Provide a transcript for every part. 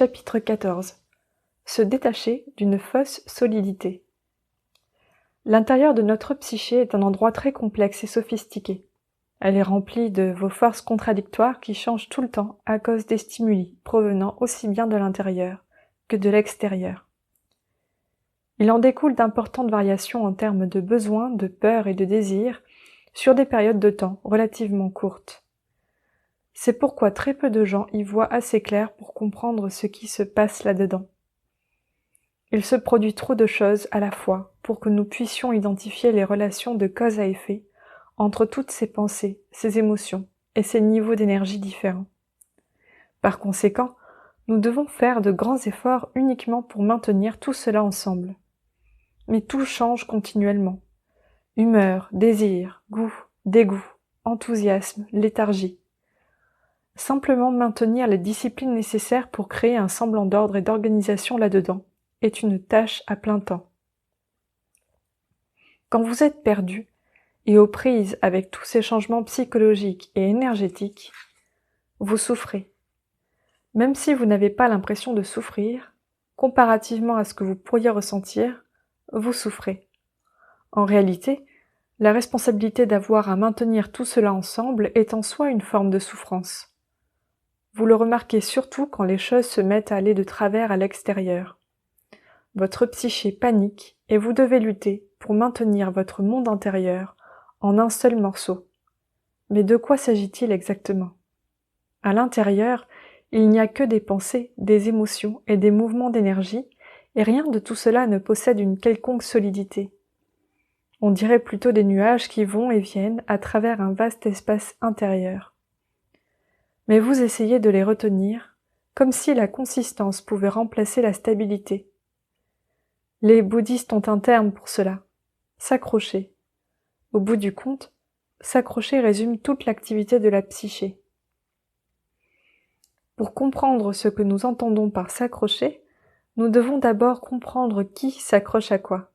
Chapitre 14. Se détacher d'une fausse solidité. L'intérieur de notre psyché est un endroit très complexe et sophistiqué. Elle est remplie de vos forces contradictoires qui changent tout le temps à cause des stimuli provenant aussi bien de l'intérieur que de l'extérieur. Il en découle d'importantes variations en termes de besoins, de peurs et de désirs sur des périodes de temps relativement courtes. C'est pourquoi très peu de gens y voient assez clair pour comprendre ce qui se passe là-dedans. Il se produit trop de choses à la fois pour que nous puissions identifier les relations de cause à effet entre toutes ces pensées, ces émotions et ces niveaux d'énergie différents. Par conséquent, nous devons faire de grands efforts uniquement pour maintenir tout cela ensemble. Mais tout change continuellement. Humeur, désir, goût, dégoût, enthousiasme, léthargie. Simplement maintenir les disciplines nécessaires pour créer un semblant d'ordre et d'organisation là-dedans est une tâche à plein temps. Quand vous êtes perdu et aux prises avec tous ces changements psychologiques et énergétiques, vous souffrez. Même si vous n'avez pas l'impression de souffrir, comparativement à ce que vous pourriez ressentir, vous souffrez. En réalité, la responsabilité d'avoir à maintenir tout cela ensemble est en soi une forme de souffrance. Vous le remarquez surtout quand les choses se mettent à aller de travers à l'extérieur. Votre psyché panique et vous devez lutter pour maintenir votre monde intérieur en un seul morceau. Mais de quoi s'agit-il exactement? À l'intérieur, il n'y a que des pensées, des émotions et des mouvements d'énergie, et rien de tout cela ne possède une quelconque solidité. On dirait plutôt des nuages qui vont et viennent à travers un vaste espace intérieur. Mais vous essayez de les retenir, comme si la consistance pouvait remplacer la stabilité. Les bouddhistes ont un terme pour cela, s'accrocher. Au bout du compte, s'accrocher résume toute l'activité de la psyché. Pour comprendre ce que nous entendons par s'accrocher, nous devons d'abord comprendre qui s'accroche à quoi.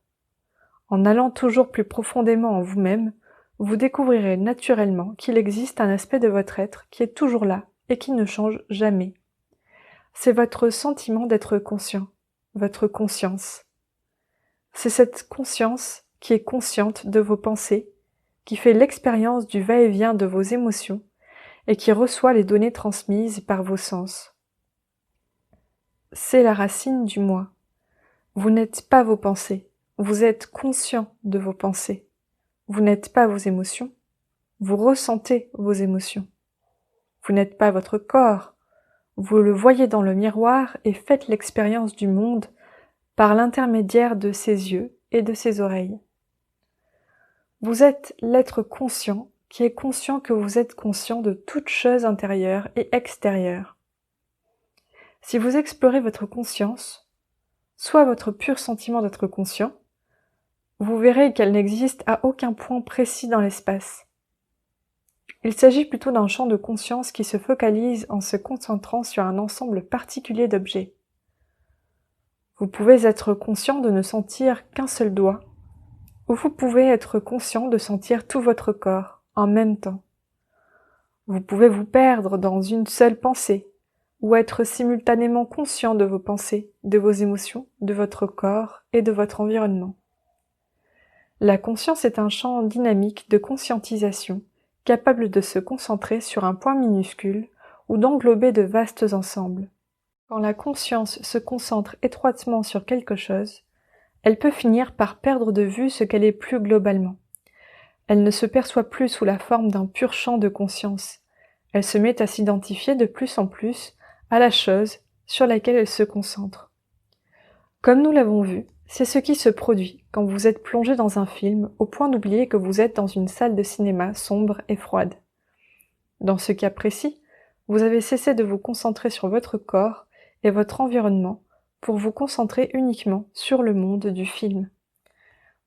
En allant toujours plus profondément en vous-même, vous découvrirez naturellement qu'il existe un aspect de votre être qui est toujours là et qui ne change jamais. C'est votre sentiment d'être conscient, votre conscience. C'est cette conscience qui est consciente de vos pensées, qui fait l'expérience du va-et-vient de vos émotions et qui reçoit les données transmises par vos sens. C'est la racine du moi. Vous n'êtes pas vos pensées, vous êtes conscient de vos pensées. Vous n'êtes pas vos émotions, vous ressentez vos émotions. Vous n'êtes pas votre corps, vous le voyez dans le miroir et faites l'expérience du monde par l'intermédiaire de ses yeux et de ses oreilles. Vous êtes l'être conscient qui est conscient que vous êtes conscient de toutes choses intérieures et extérieures. Si vous explorez votre conscience, soit votre pur sentiment d'être conscient, vous verrez qu'elle n'existe à aucun point précis dans l'espace. Il s'agit plutôt d'un champ de conscience qui se focalise en se concentrant sur un ensemble particulier d'objets. Vous pouvez être conscient de ne sentir qu'un seul doigt, ou vous pouvez être conscient de sentir tout votre corps en même temps. Vous pouvez vous perdre dans une seule pensée, ou être simultanément conscient de vos pensées, de vos émotions, de votre corps et de votre environnement. La conscience est un champ dynamique de conscientisation, capable de se concentrer sur un point minuscule ou d'englober de vastes ensembles. Quand la conscience se concentre étroitement sur quelque chose, elle peut finir par perdre de vue ce qu'elle est plus globalement. Elle ne se perçoit plus sous la forme d'un pur champ de conscience. Elle se met à s'identifier de plus en plus à la chose sur laquelle elle se concentre. Comme nous l'avons vu, c'est ce qui se produit quand vous êtes plongé dans un film au point d'oublier que vous êtes dans une salle de cinéma sombre et froide. Dans ce cas précis, vous avez cessé de vous concentrer sur votre corps et votre environnement pour vous concentrer uniquement sur le monde du film.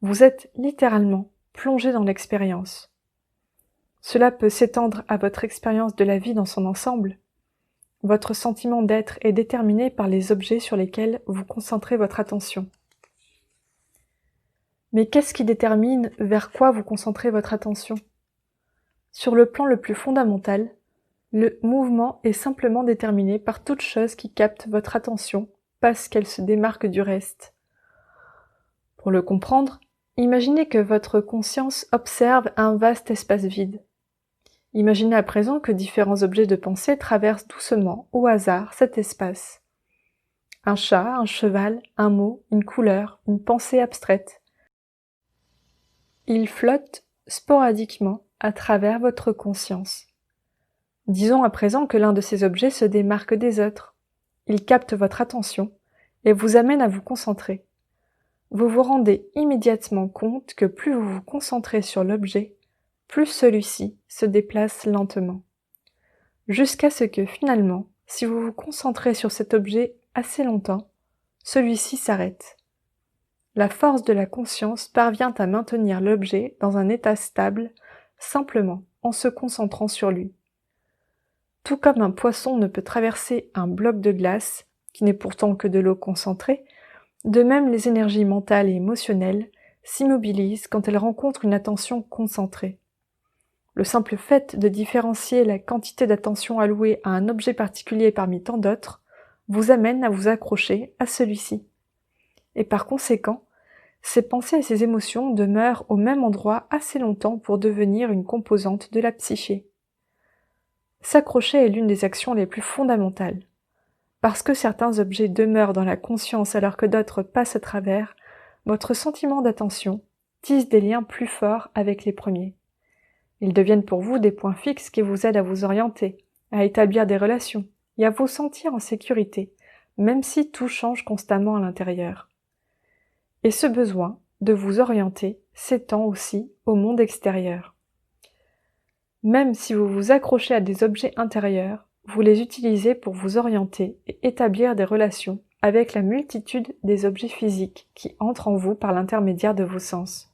Vous êtes littéralement plongé dans l'expérience. Cela peut s'étendre à votre expérience de la vie dans son ensemble. Votre sentiment d'être est déterminé par les objets sur lesquels vous concentrez votre attention. Mais qu'est-ce qui détermine vers quoi vous concentrez votre attention? Sur le plan le plus fondamental, Le mouvement est simplement déterminé par toute chose qui capte votre attention parce qu'elle se démarque du reste. Pour le comprendre, imaginez que votre conscience observe un vaste espace vide. Imaginez à présent que différents objets de pensée traversent doucement, au hasard, cet espace. Un chat, un cheval, un mot, une couleur, une pensée abstraite. Ils flottent sporadiquement à travers votre conscience. Disons à présent que l'un de ces objets se démarque des autres. Il capte votre attention et vous amène à vous concentrer. Vous vous rendez immédiatement compte que plus vous vous concentrez sur l'objet, plus celui-ci se déplace lentement. Jusqu'à ce que finalement, si vous vous concentrez sur cet objet assez longtemps, celui-ci s'arrête. La force de la conscience parvient à maintenir l'objet dans un état stable, simplement en se concentrant sur lui. Tout comme un poisson ne peut traverser un bloc de glace, qui n'est pourtant que de l'eau concentrée, de même les énergies mentales et émotionnelles s'immobilisent quand elles rencontrent une attention concentrée. Le simple fait de différencier la quantité d'attention allouée à un objet particulier parmi tant d'autres vous amène à vous accrocher à celui-ci. Et par conséquent, ces pensées et ces émotions demeurent au même endroit assez longtemps pour devenir une composante de la psyché. S'accrocher est l'une des actions les plus fondamentales. Parce que certains objets demeurent dans la conscience alors que d'autres passent à travers, votre sentiment d'attention tisse des liens plus forts avec les premiers. Ils deviennent pour vous des points fixes qui vous aident à vous orienter, à établir des relations et à vous sentir en sécurité, même si tout change constamment à l'intérieur. Et ce besoin de vous orienter s'étend aussi au monde extérieur. Même si vous vous accrochez à des objets intérieurs, vous les utilisez pour vous orienter et établir des relations avec la multitude des objets physiques qui entrent en vous par l'intermédiaire de vos sens.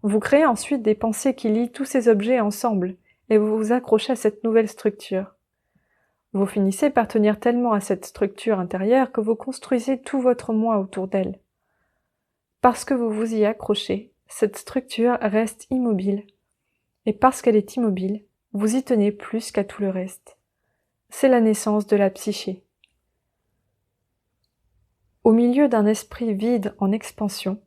Vous créez ensuite des pensées qui lient tous ces objets ensemble et vous vous accrochez à cette nouvelle structure. Vous finissez par tenir tellement à cette structure intérieure que vous construisez tout votre moi autour d'elle. Parce que vous vous y accrochez, cette structure reste immobile. Et parce qu'elle est immobile, vous y tenez plus qu'à tout le reste. C'est la naissance de la psyché. Au milieu d'un esprit vide en expansion,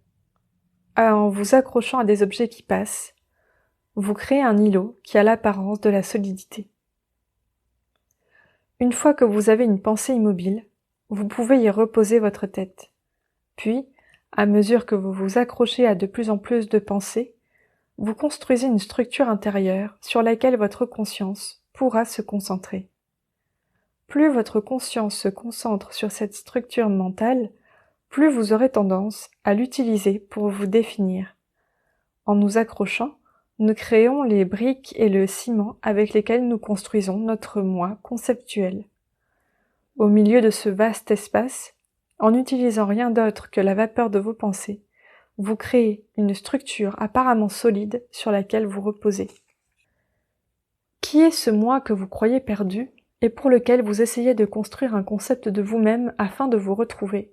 en vous accrochant à des objets qui passent, vous créez un îlot qui a l'apparence de la solidité. Une fois que vous avez une pensée immobile, vous pouvez y reposer votre tête. Puis, à mesure que vous vous accrochez à de plus en plus de pensées, vous construisez une structure intérieure sur laquelle votre conscience pourra se concentrer. Plus votre conscience se concentre sur cette structure mentale, plus vous aurez tendance à l'utiliser pour vous définir. En nous accrochant, nous créons les briques et le ciment avec lesquels nous construisons notre moi conceptuel. Au milieu de ce vaste espace, en n'utilisant rien d'autre que la vapeur de vos pensées, vous créez une structure apparemment solide sur laquelle vous reposez. Qui est ce moi que vous croyez perdu et pour lequel vous essayez de construire un concept de vous-même afin de vous retrouver?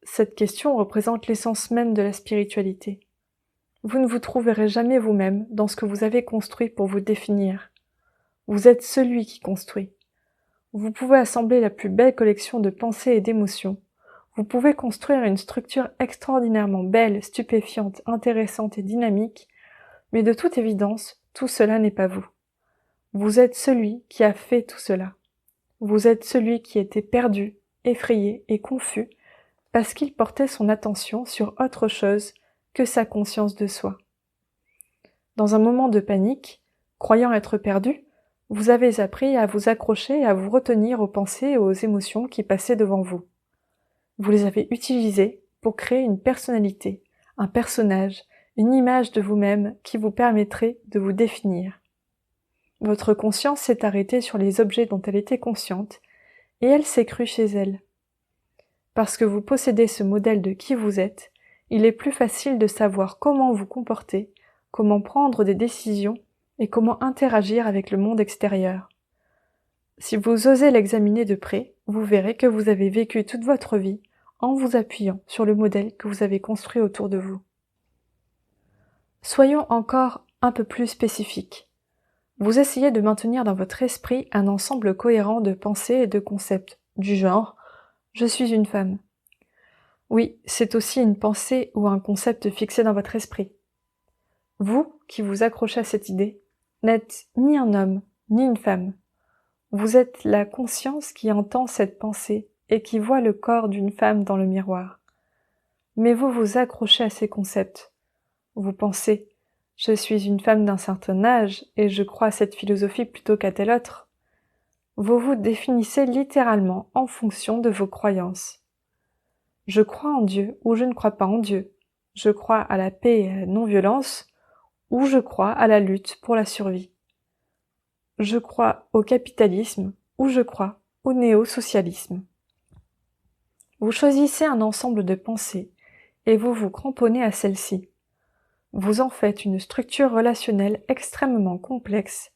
Cette question représente l'essence même de la spiritualité. Vous ne vous trouverez jamais vous-même dans ce que vous avez construit pour vous définir. Vous êtes celui qui construit. Vous pouvez assembler la plus belle collection de pensées et d'émotions. Vous pouvez construire une structure extraordinairement belle, stupéfiante, intéressante et dynamique, mais de toute évidence, tout cela n'est pas vous. Vous êtes celui qui a fait tout cela. Vous êtes celui qui était perdu, effrayé et confus parce qu'il portait son attention sur autre chose que sa conscience de soi. Dans un moment de panique, croyant être perdu, vous avez appris à vous accrocher et à vous retenir aux pensées et aux émotions qui passaient devant vous. Vous les avez utilisées pour créer une personnalité, un personnage, une image de vous-même qui vous permettrait de vous définir. Votre conscience s'est arrêtée sur les objets dont elle était consciente et elle s'est crue chez elle. Parce que vous possédez ce modèle de qui vous êtes, il est plus facile de savoir comment vous comporter, comment prendre des décisions et comment interagir avec le monde extérieur. Si vous osez l'examiner de près, vous verrez que vous avez vécu toute votre vie en vous appuyant sur le modèle que vous avez construit autour de vous. Soyons encore un peu plus spécifiques. Vous essayez de maintenir dans votre esprit un ensemble cohérent de pensées et de concepts, du genre « je suis une femme ». Oui, c'est aussi une pensée ou un concept fixé dans votre esprit. Vous, qui vous accrochez à cette idée, n'êtes ni un homme, ni une femme. Vous êtes la conscience qui entend cette pensée et qui voit le corps d'une femme dans le miroir. Mais vous vous accrochez à ces concepts. Vous pensez « je suis une femme d'un certain âge et je crois à cette philosophie plutôt qu'à telle autre ». Vous vous définissez littéralement en fonction de vos croyances. Je crois en Dieu ou je ne crois pas en Dieu. Je crois à la paix et à la non-violence ou je crois à la lutte pour la survie. Je crois au capitalisme ou je crois au néo-socialisme. Vous choisissez un ensemble de pensées et vous vous cramponnez à celle-ci. Vous en faites une structure relationnelle extrêmement complexe,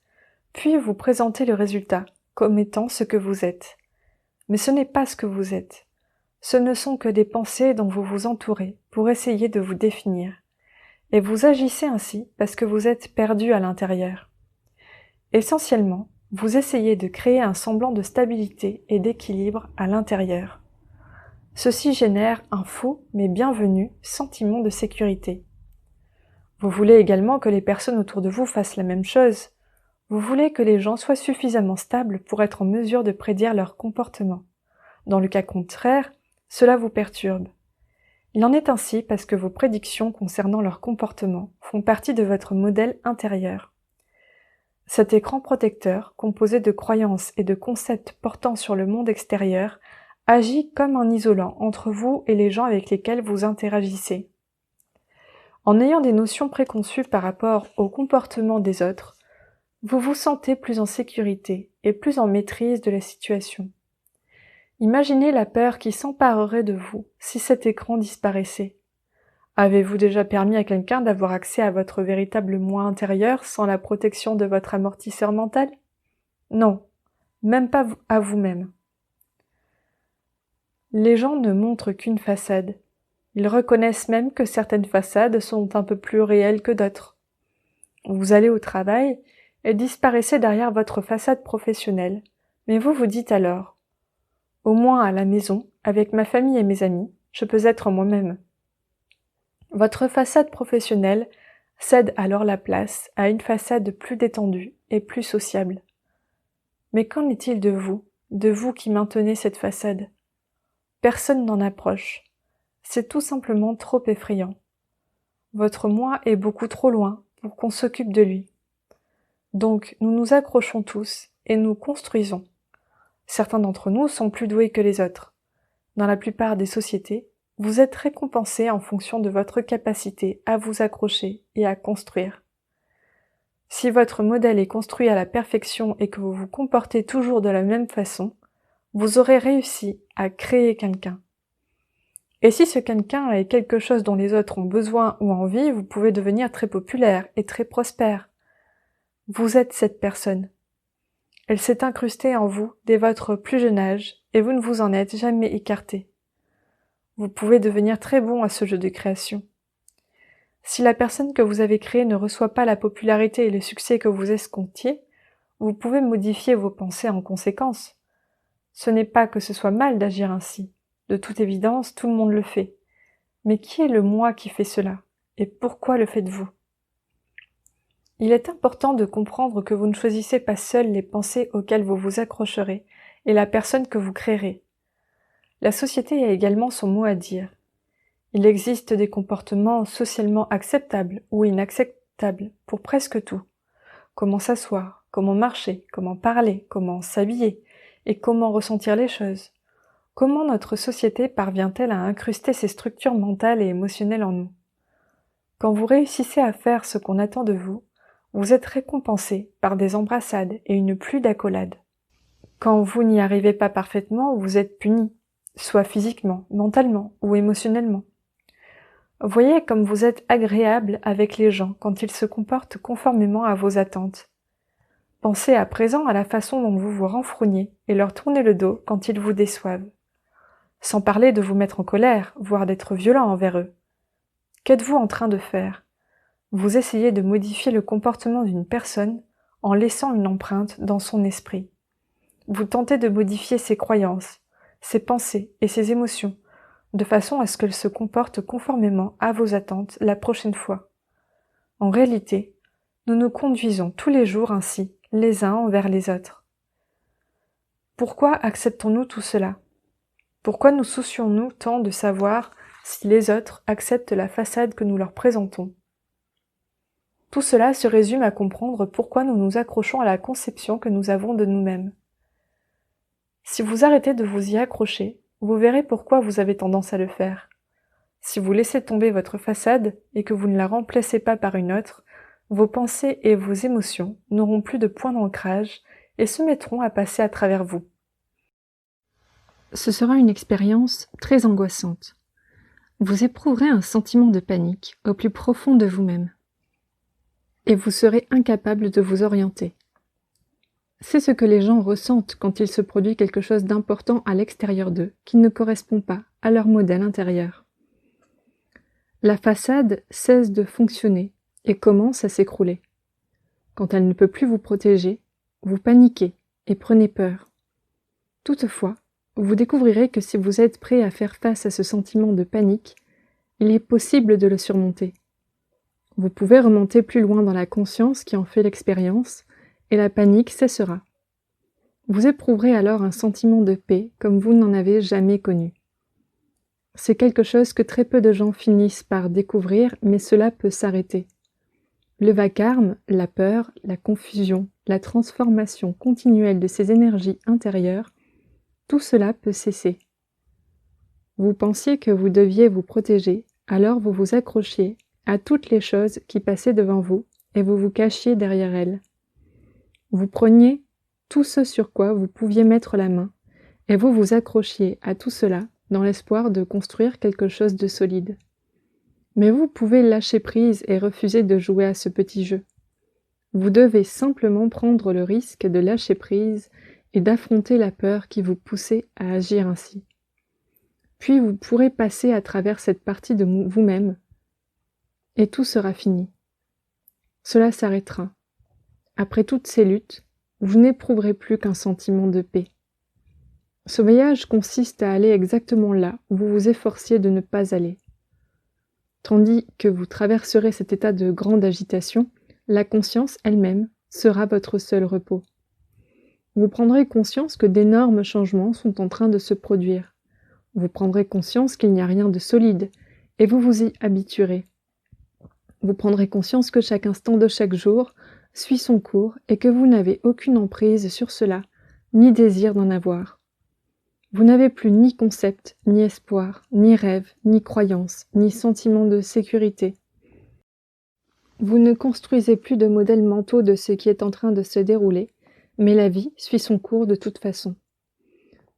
puis vous présentez le résultat comme étant ce que vous êtes. Mais ce n'est pas ce que vous êtes. Ce ne sont que des pensées dont vous vous entourez pour essayer de vous définir. Et vous agissez ainsi parce que vous êtes perdu à l'intérieur. Essentiellement, vous essayez de créer un semblant de stabilité et d'équilibre à l'intérieur. Ceci génère un faux mais bienvenu sentiment de sécurité. Vous voulez également que les personnes autour de vous fassent la même chose. Vous voulez que les gens soient suffisamment stables pour être en mesure de prédire leur comportement. Dans le cas contraire, cela vous perturbe. Il en est ainsi parce que vos prédictions concernant leur comportement font partie de votre modèle intérieur. Cet écran protecteur, composé de croyances et de concepts portant sur le monde extérieur, agit comme un isolant entre vous et les gens avec lesquels vous interagissez. En ayant des notions préconçues par rapport au comportement des autres, vous vous sentez plus en sécurité et plus en maîtrise de la situation. Imaginez la peur qui s'emparerait de vous si cet écran disparaissait. Avez-vous déjà permis à quelqu'un d'avoir accès à votre véritable moi intérieur sans la protection de votre amortisseur mental? Non, même pas à vous-même. Les gens ne montrent qu'une façade. Ils reconnaissent même que certaines façades sont un peu plus réelles que d'autres. Vous allez au travail et disparaissez derrière votre façade professionnelle, mais vous vous dites alors « Au moins à la maison, avec ma famille et mes amis, je peux être moi-même ». Votre façade professionnelle cède alors la place à une façade plus détendue et plus sociable. Mais qu'en est-il de vous qui maintenez cette façade? Personne n'en approche. C'est tout simplement trop effrayant. Votre moi est beaucoup trop loin pour qu'on s'occupe de lui. Donc nous nous accrochons tous et nous construisons. Certains d'entre nous sont plus doués que les autres. Dans la plupart des sociétés, vous êtes récompensé en fonction de votre capacité à vous accrocher et à construire. Si votre modèle est construit à la perfection et que vous vous comportez toujours de la même façon, vous aurez réussi à créer quelqu'un. Et si ce quelqu'un est quelque chose dont les autres ont besoin ou envie, vous pouvez devenir très populaire et très prospère. Vous êtes cette personne. Elle s'est incrustée en vous dès votre plus jeune âge et vous ne vous en êtes jamais écarté. Vous pouvez devenir très bon à ce jeu de création. Si la personne que vous avez créée ne reçoit pas la popularité et le succès que vous escomptiez, vous pouvez modifier vos pensées en conséquence. Ce n'est pas que ce soit mal d'agir ainsi. De toute évidence, tout le monde le fait. Mais qui est le moi qui fait cela? Et pourquoi le faites-vous? Il est important de comprendre que vous ne choisissez pas seul les pensées auxquelles vous vous accrocherez et la personne que vous créerez. La société a également son mot à dire. Il existe des comportements socialement acceptables ou inacceptables pour presque tout. Comment s'asseoir, comment marcher, comment parler, comment s'habiller et comment ressentir les choses. Comment notre société parvient-elle à incruster ces structures mentales et émotionnelles en nous? Quand vous réussissez à faire ce qu'on attend de vous, vous êtes récompensé par des embrassades et une pluie d'accolades. Quand vous n'y arrivez pas parfaitement, vous êtes puni, soit physiquement, mentalement ou émotionnellement. Voyez comme vous êtes agréable avec les gens quand ils se comportent conformément à vos attentes. Pensez à présent à la façon dont vous vous renfrognez et leur tournez le dos quand ils vous déçoivent. Sans parler de vous mettre en colère, voire d'être violent envers eux. Qu'êtes-vous en train de faire? Vous essayez de modifier le comportement d'une personne en laissant une empreinte dans son esprit. Vous tentez de modifier ses croyances, ses pensées et ses émotions, de façon à ce qu'elles se comportent conformément à vos attentes la prochaine fois. En réalité, nous nous conduisons tous les jours ainsi, les uns envers les autres. Pourquoi acceptons-nous tout cela? Pourquoi nous soucions-nous tant de savoir si les autres acceptent la façade que nous leur présentons? Tout cela se résume à comprendre pourquoi nous nous accrochons à la conception que nous avons de nous-mêmes. Si vous arrêtez de vous y accrocher, vous verrez pourquoi vous avez tendance à le faire. Si vous laissez tomber votre façade et que vous ne la remplacez pas par une autre, vos pensées et vos émotions n'auront plus de point d'ancrage et se mettront à passer à travers vous. Ce sera une expérience très angoissante. Vous éprouverez un sentiment de panique au plus profond de vous-même. Et vous serez incapable de vous orienter. C'est ce que les gens ressentent quand il se produit quelque chose d'important à l'extérieur d'eux qui ne correspond pas à leur modèle intérieur. La façade cesse de fonctionner et commence à s'écrouler. Quand elle ne peut plus vous protéger, vous paniquez et prenez peur. Toutefois, vous découvrirez que si vous êtes prêt à faire face à ce sentiment de panique, il est possible de le surmonter. Vous pouvez remonter plus loin dans la conscience qui en fait l'expérience, et la panique cessera. Vous éprouverez alors un sentiment de paix comme vous n'en avez jamais connu. C'est quelque chose que très peu de gens finissent par découvrir, mais cela peut s'arrêter. Le vacarme, la peur, la confusion, la transformation continuelle de ces énergies intérieures, tout cela peut cesser. Vous pensiez que vous deviez vous protéger, alors vous vous accrochiez à toutes les choses qui passaient devant vous et vous vous cachiez derrière elles. Vous preniez tout ce sur quoi vous pouviez mettre la main et vous vous accrochiez à tout cela dans l'espoir de construire quelque chose de solide. Mais vous pouvez lâcher prise et refuser de jouer à ce petit jeu. Vous devez simplement prendre le risque de lâcher prise et d'affronter la peur qui vous poussait à agir ainsi. Puis vous pourrez passer à travers cette partie de vous-même et tout sera fini. Cela s'arrêtera. Après toutes ces luttes, vous n'éprouverez plus qu'un sentiment de paix. Ce voyage consiste à aller exactement là où vous vous efforciez de ne pas aller. Tandis que vous traverserez cet état de grande agitation, la conscience elle-même sera votre seul repos. Vous prendrez conscience que d'énormes changements sont en train de se produire. Vous prendrez conscience qu'il n'y a rien de solide, et vous vous y habituerez. Vous prendrez conscience que chaque instant de chaque jour suit son cours et que vous n'avez aucune emprise sur cela, ni désir d'en avoir. Vous n'avez plus ni concept, ni espoir, ni rêve, ni croyance, ni sentiment de sécurité. Vous ne construisez plus de modèles mentaux de ce qui est en train de se dérouler, mais la vie suit son cours de toute façon.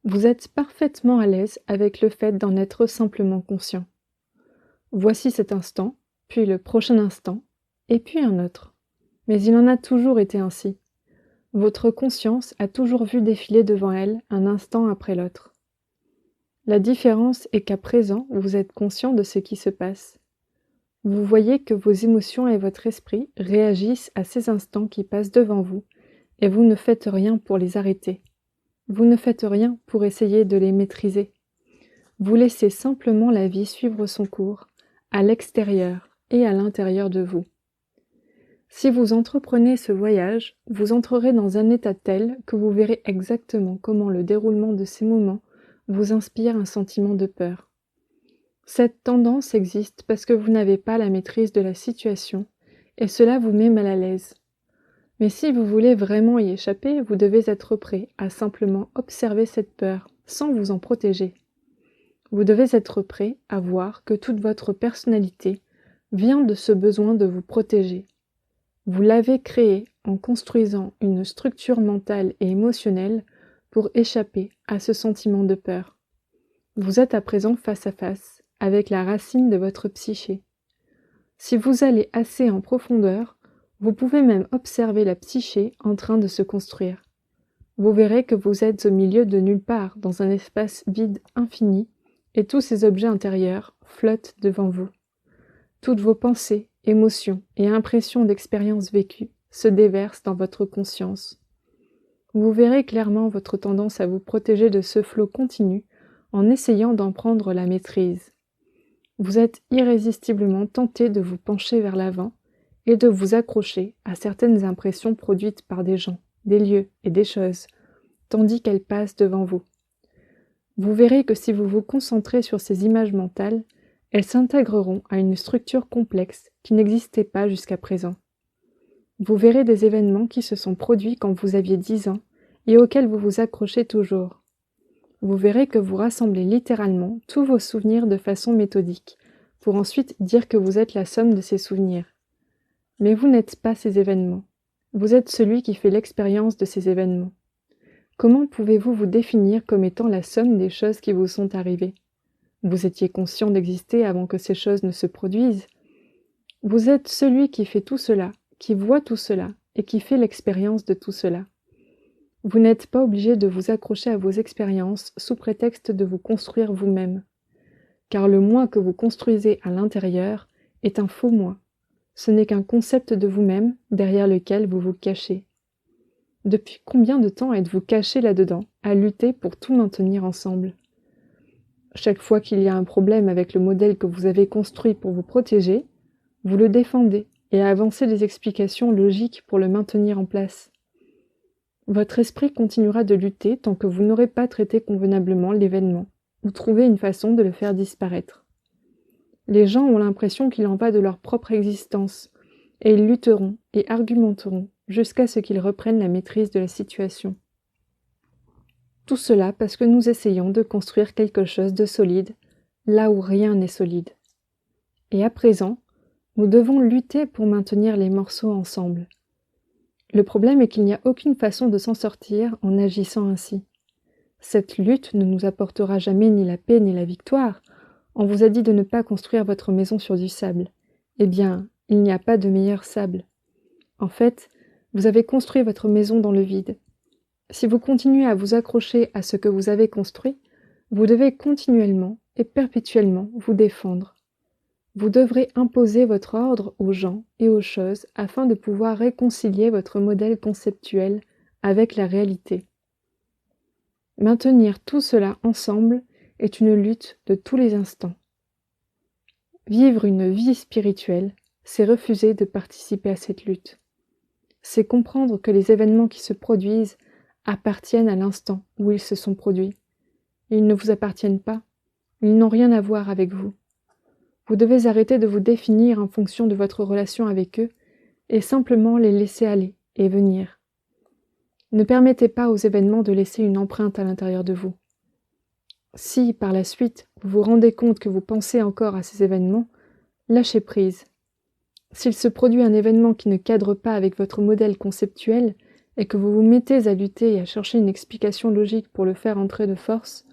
Vous êtes parfaitement à l'aise avec le fait d'en être simplement conscient. Voici cet instant, puis le prochain instant, et puis un autre. Mais il en a toujours été ainsi. Votre conscience a toujours vu défiler devant elle un instant après l'autre. La différence est qu'à présent, vous êtes conscient de ce qui se passe. Vous voyez que vos émotions et votre esprit réagissent à ces instants qui passent devant vous, et vous ne faites rien pour les arrêter. Vous ne faites rien pour essayer de les maîtriser. Vous laissez simplement la vie suivre son cours, à l'extérieur et à l'intérieur de vous. Si vous entreprenez ce voyage, vous entrerez dans un état tel que vous verrez exactement comment le déroulement de ces moments vous inspire un sentiment de peur. Cette tendance existe parce que vous n'avez pas la maîtrise de la situation et cela vous met mal à l'aise. Mais si vous voulez vraiment y échapper, vous devez être prêt à simplement observer cette peur sans vous en protéger. Vous devez être prêt à voir que toute votre personnalité vient de ce besoin de vous protéger. Vous l'avez créé en construisant une structure mentale et émotionnelle pour échapper à ce sentiment de peur. Vous êtes à présent face à face avec la racine de votre psyché. Si vous allez assez en profondeur, vous pouvez même observer la psyché en train de se construire. Vous verrez que vous êtes au milieu de nulle part, dans un espace vide infini, et tous ces objets intérieurs flottent devant vous. Toutes vos pensées, émotions et impressions d'expériences vécues se déverse dans votre conscience. Vous verrez clairement votre tendance à vous protéger de ce flot continu en essayant d'en prendre la maîtrise. Vous êtes irrésistiblement tenté de vous pencher vers l'avant et de vous accrocher à certaines impressions produites par des gens, des lieux et des choses, tandis qu'elles passent devant vous. Vous verrez que si vous vous concentrez sur ces images mentales, elles s'intégreront à une structure complexe qui n'existait pas jusqu'à présent. Vous verrez des événements qui se sont produits quand vous aviez 10 ans et auxquels vous vous accrochez toujours. Vous verrez que vous rassemblez littéralement tous vos souvenirs de façon méthodique, pour ensuite dire que vous êtes la somme de ces souvenirs. Mais vous n'êtes pas ces événements. Vous êtes celui qui fait l'expérience de ces événements. Comment pouvez-vous vous définir comme étant la somme des choses qui vous sont arrivées? Vous étiez conscient d'exister avant que ces choses ne se produisent. Vous êtes celui qui fait tout cela, qui voit tout cela et qui fait l'expérience de tout cela. Vous n'êtes pas obligé de vous accrocher à vos expériences sous prétexte de vous construire vous-même. Car le moi que vous construisez à l'intérieur est un faux moi. Ce n'est qu'un concept de vous-même derrière lequel vous vous cachez. Depuis combien de temps êtes-vous caché là-dedans, à lutter pour tout maintenir ensemble? Chaque fois qu'il y a un problème avec le modèle que vous avez construit pour vous protéger, vous le défendez et avancez des explications logiques pour le maintenir en place. Votre esprit continuera de lutter tant que vous n'aurez pas traité convenablement l'événement ou trouvé une façon de le faire disparaître. Les gens ont l'impression qu'il en va de leur propre existence et ils lutteront et argumenteront jusqu'à ce qu'ils reprennent la maîtrise de la situation. Tout cela parce que nous essayons de construire quelque chose de solide là où rien n'est solide. Et à présent, nous devons lutter pour maintenir les morceaux ensemble. Le problème est qu'il n'y a aucune façon de s'en sortir en agissant ainsi. Cette lutte ne nous apportera jamais ni la paix ni la victoire. On vous a dit de ne pas construire votre maison sur du sable. Eh bien, il n'y a pas de meilleur sable. En fait, vous avez construit votre maison dans le vide. Si vous continuez à vous accrocher à ce que vous avez construit, vous devez continuellement et perpétuellement vous défendre. Vous devrez imposer votre ordre aux gens et aux choses afin de pouvoir réconcilier votre modèle conceptuel avec la réalité. Maintenir tout cela ensemble est une lutte de tous les instants. Vivre une vie spirituelle, c'est refuser de participer à cette lutte. C'est comprendre que les événements qui se produisent appartiennent à l'instant où ils se sont produits. Ils ne vous appartiennent pas, ils n'ont rien à voir avec vous. Vous devez arrêter de vous définir en fonction de votre relation avec eux et simplement les laisser aller et venir. Ne permettez pas aux événements de laisser une empreinte à l'intérieur de vous. Si, par la suite, vous vous rendez compte que vous pensez encore à ces événements, lâchez prise. S'il se produit un événement qui ne cadre pas avec votre modèle conceptuel et que vous vous mettez à lutter et à chercher une explication logique pour le faire entrer de force,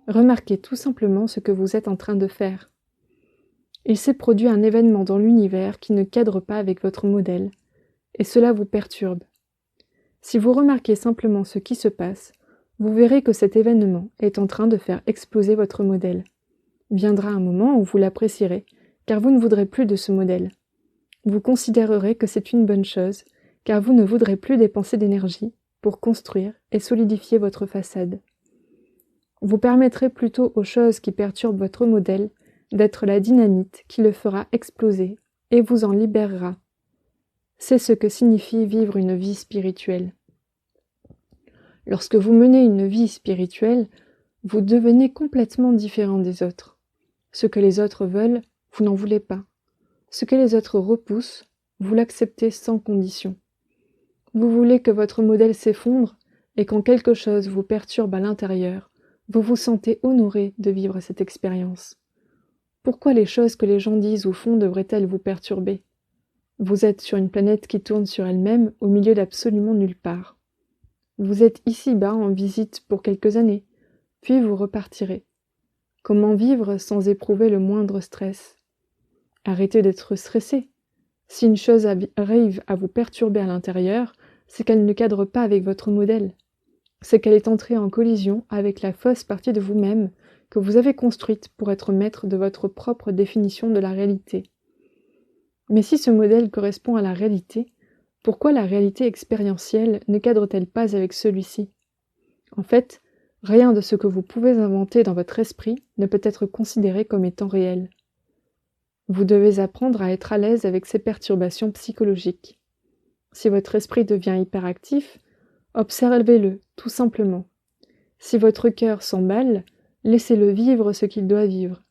remarquez tout simplement ce que vous êtes en train de faire. Il s'est produit un événement dans l'univers qui ne cadre pas avec votre modèle, et cela vous perturbe. Si vous remarquez simplement ce qui se passe, vous verrez que cet événement est en train de faire exploser votre modèle. Viendra un moment où vous l'apprécierez, car vous ne voudrez plus de ce modèle. Vous considérerez que c'est une bonne chose, car vous ne voudrez plus dépenser d'énergie pour construire et solidifier votre façade. Vous permettrez plutôt aux choses qui perturbent votre modèle d'être la dynamite qui le fera exploser et vous en libérera. C'est ce que signifie vivre une vie spirituelle. Lorsque vous menez une vie spirituelle, vous devenez complètement différent des autres. Ce que les autres veulent, vous n'en voulez pas. Ce que les autres repoussent, vous l'acceptez sans condition. Vous voulez que votre modèle s'effondre et quand quelque chose vous perturbe à l'intérieur, vous vous sentez honoré de vivre cette expérience. Pourquoi les choses que les gens disent ou font devraient-elles vous perturber? Vous êtes sur une planète qui tourne sur elle-même au milieu d'absolument nulle part. Vous êtes ici-bas en visite pour quelques années, puis vous repartirez. Comment vivre sans éprouver le moindre stress? Arrêtez d'être stressé. Si une chose arrive à vous perturber à l'intérieur, c'est qu'elle ne cadre pas avec votre modèle. C'est qu'elle est entrée en collision avec la fausse partie de vous-même que vous avez construite pour être maître de votre propre définition de la réalité. Mais si ce modèle correspond à la réalité, Pourquoi la réalité expérientielle ne cadre-t-elle pas avec celui-ci? En fait, rien de ce que vous pouvez inventer dans votre esprit ne peut être considéré comme étant réel. Vous devez apprendre à être à l'aise avec ces perturbations psychologiques. Si votre esprit devient hyperactif, observez-le, tout simplement. Si votre cœur s'emballe, laissez-le vivre ce qu'il doit vivre.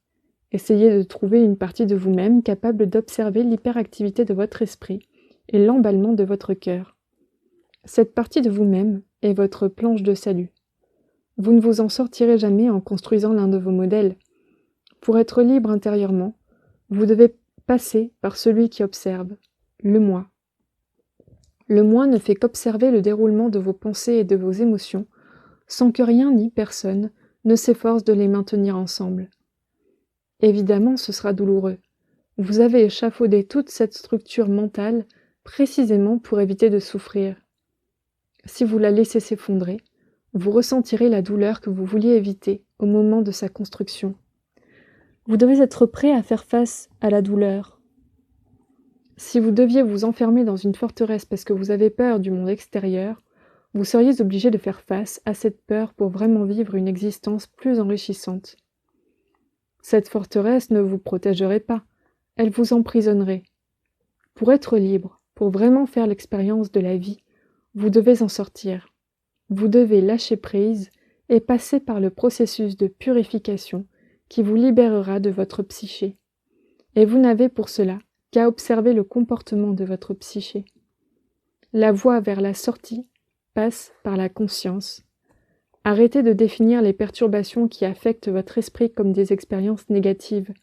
Essayez de trouver une partie de vous-même capable d'observer l'hyperactivité de votre esprit et l'emballement de votre cœur. Cette partie de vous-même est votre planche de salut. Vous ne vous en sortirez jamais en construisant l'un de vos modèles. Pour être libre intérieurement, vous devez passer par celui qui observe, le moi. Le moi ne fait qu'observer le déroulement de vos pensées et de vos émotions, sans que rien ni personne ne s'efforce de les maintenir ensemble. Évidemment, ce sera douloureux. Vous avez échafaudé toute cette structure mentale précisément pour éviter de souffrir. Si vous la laissez s'effondrer, vous ressentirez la douleur que vous vouliez éviter au moment de sa construction. Vous devez être prêt à faire face à la douleur. Si vous deviez vous enfermer dans une forteresse parce que vous avez peur du monde extérieur, vous seriez obligé de faire face à cette peur pour vraiment vivre une existence plus enrichissante. Cette forteresse ne vous protégerait pas, elle vous emprisonnerait. Pour être libre, pour vraiment faire l'expérience de la vie, vous devez en sortir. Vous devez lâcher prise et passer par le processus de purification qui vous libérera de votre psyché. Et vous n'avez pour cela qu'à observer le comportement de votre psyché. La voie vers la sortie passe par la conscience. Arrêtez de définir les perturbations qui affectent votre esprit comme des expériences négatives.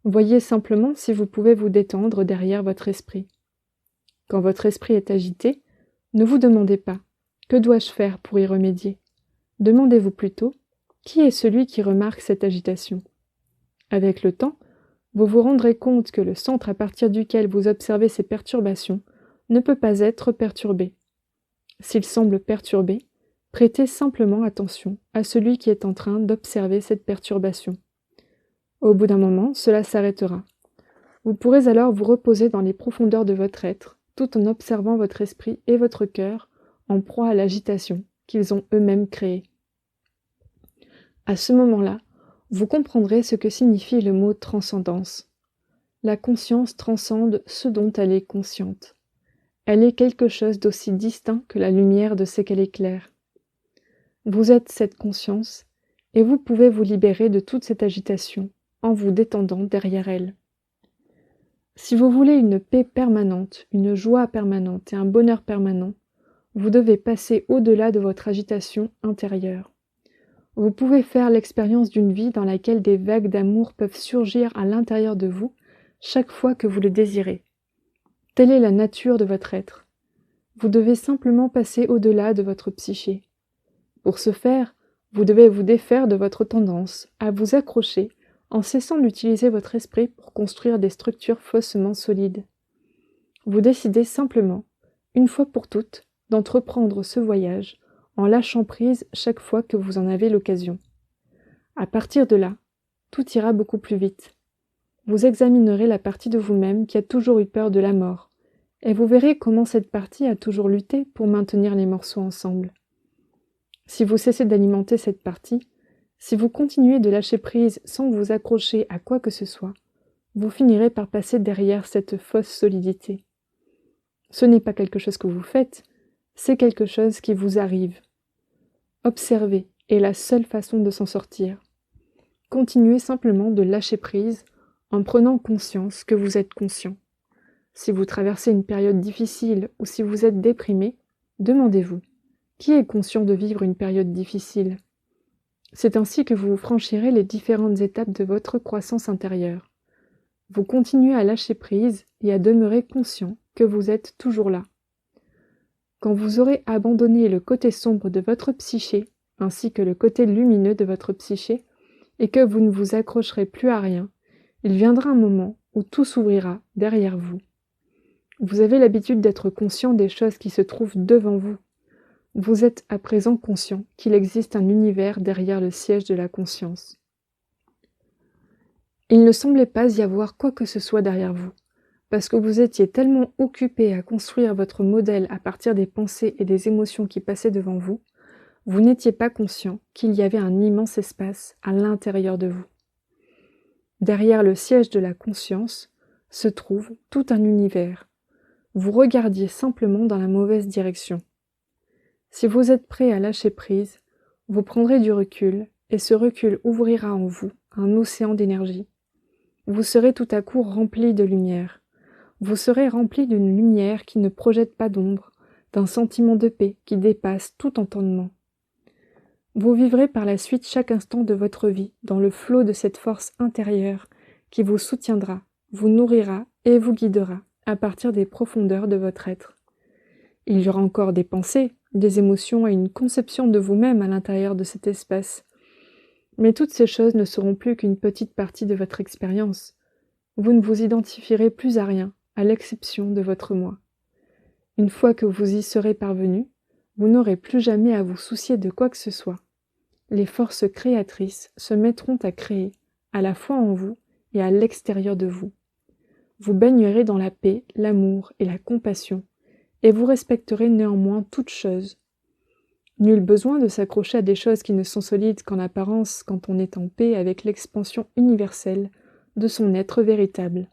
Voyez simplement si vous pouvez vous détendre derrière votre esprit. Quand votre esprit est agité, ne vous demandez pas « Que dois-je faire pour y remédier ?» Demandez-vous plutôt « Qui est celui qui remarque cette agitation ?» Avec le temps, vous vous rendrez compte que le centre à partir duquel vous observez ces perturbations ne peut pas être perturbé. S'il semble perturbé, prêtez simplement attention à celui qui est en train d'observer cette perturbation. Au bout d'un moment, cela s'arrêtera. Vous pourrez alors vous reposer dans les profondeurs de votre être, tout en observant votre esprit et votre cœur en proie à l'agitation qu'ils ont eux-mêmes créée. À ce moment-là, vous comprendrez ce que signifie le mot transcendance. La conscience transcende ce dont elle est consciente. Elle est quelque chose d'aussi distinct que la lumière de ce qu'elle éclaire. Vous êtes cette conscience, et vous pouvez vous libérer de toute cette agitation en vous détendant derrière elle. Si vous voulez une paix permanente, une joie permanente et un bonheur permanent, vous devez passer au-delà de votre agitation intérieure. Vous pouvez faire l'expérience d'une vie dans laquelle des vagues d'amour peuvent surgir à l'intérieur de vous chaque fois que vous le désirez. Telle est la nature de votre être. Vous devez simplement passer au-delà de votre psyché. Pour ce faire, vous devez vous défaire de votre tendance à vous accrocher en cessant d'utiliser votre esprit pour construire des structures faussement solides. Vous décidez simplement, une fois pour toutes, d'entreprendre ce voyage en lâchant prise chaque fois que vous en avez l'occasion. À partir de là, tout ira beaucoup plus vite. Vous examinerez la partie de vous-même qui a toujours eu peur de la mort, et vous verrez comment cette partie a toujours lutté pour maintenir les morceaux ensemble. Si vous cessez d'alimenter cette partie, si vous continuez de lâcher prise sans vous accrocher à quoi que ce soit, vous finirez par passer derrière cette fausse solidité. Ce n'est pas quelque chose que vous faites, c'est quelque chose qui vous arrive. Observer est la seule façon de s'en sortir. Continuez simplement de lâcher prise en prenant conscience que vous êtes conscient. Si vous traversez une période difficile ou si vous êtes déprimé, demandez-vous, qui est conscient de vivre une période difficile ? C'est ainsi que vous franchirez les différentes étapes de votre croissance intérieure. Vous continuez à lâcher prise et à demeurer conscient que vous êtes toujours là. Quand vous aurez abandonné le côté sombre de votre psyché, ainsi que le côté lumineux de votre psyché, et que vous ne vous accrocherez plus à rien, il viendra un moment où tout s'ouvrira derrière vous. Vous avez l'habitude d'être conscient des choses qui se trouvent devant vous. Vous êtes à présent conscient qu'il existe un univers derrière le siège de la conscience. Il ne semblait pas y avoir quoi que ce soit derrière vous, parce que vous étiez tellement occupé à construire votre modèle à partir des pensées et des émotions qui passaient devant vous, vous n'étiez pas conscient qu'il y avait un immense espace à l'intérieur de vous. Derrière le siège de la conscience se trouve tout un univers. Vous regardiez simplement dans la mauvaise direction. Si vous êtes prêt à lâcher prise, vous prendrez du recul et ce recul ouvrira en vous un océan d'énergie. Vous serez tout à coup rempli de lumière. Vous serez rempli d'une lumière qui ne projette pas d'ombre, d'un sentiment de paix qui dépasse tout entendement. Vous vivrez par la suite chaque instant de votre vie dans le flot de cette force intérieure qui vous soutiendra, vous nourrira et vous guidera à partir des profondeurs de votre être. Il y aura encore des pensées, des émotions et une conception de vous-même à l'intérieur de cet espace. Mais toutes ces choses ne seront plus qu'une petite partie de votre expérience. Vous ne vous identifierez plus à rien, à l'exception de votre moi. Une fois que vous y serez parvenu, vous n'aurez plus jamais à vous soucier de quoi que ce soit. Les forces créatrices se mettront à créer, à la fois en vous et à l'extérieur de vous. Vous baignerez dans la paix, l'amour et la compassion, et vous respecterez néanmoins toutes choses. Nul besoin de s'accrocher à des choses qui ne sont solides qu'en apparence quand on est en paix avec l'expansion universelle de son être véritable.